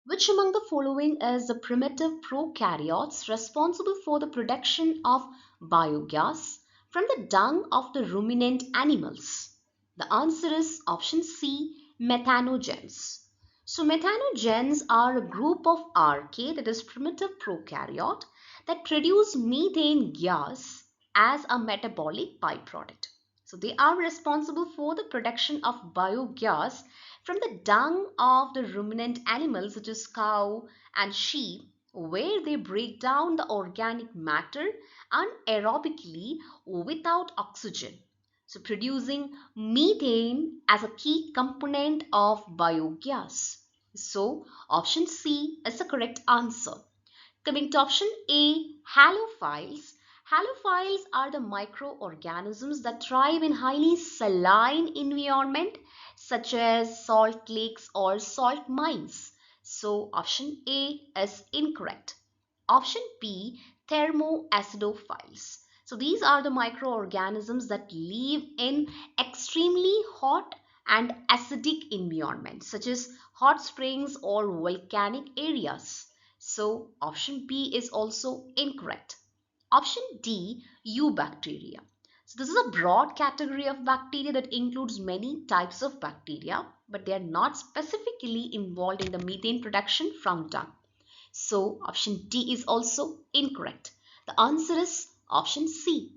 Which among the following is the primitive prokaryotes responsible for the production of biogas from the dung of the ruminant animals? The answer is option C, methanogens. So methanogens are a group of archaea, that is primitive prokaryote, that produce methane gas as a metabolic byproduct. So they are responsible for the production of biogas from the dung of the ruminant animals such as cow and sheep, where they break down the organic matter anaerobically without oxygen, so producing methane as a key component of biogas. So option C is the correct answer. Coming to option A, halophiles. Halophiles are the microorganisms that thrive in highly saline environment such as salt lakes or salt mines. So option A is incorrect. Option B, thermoacidophiles. So these are the microorganisms that live in extremely hot and acidic environments such as hot springs or volcanic areas. So option B is also incorrect. Option D, eubacteria. So this is a broad category of bacteria that includes many types of bacteria, but they are not specifically involved in the methane production from dung. So option D is also incorrect. The answer is option C.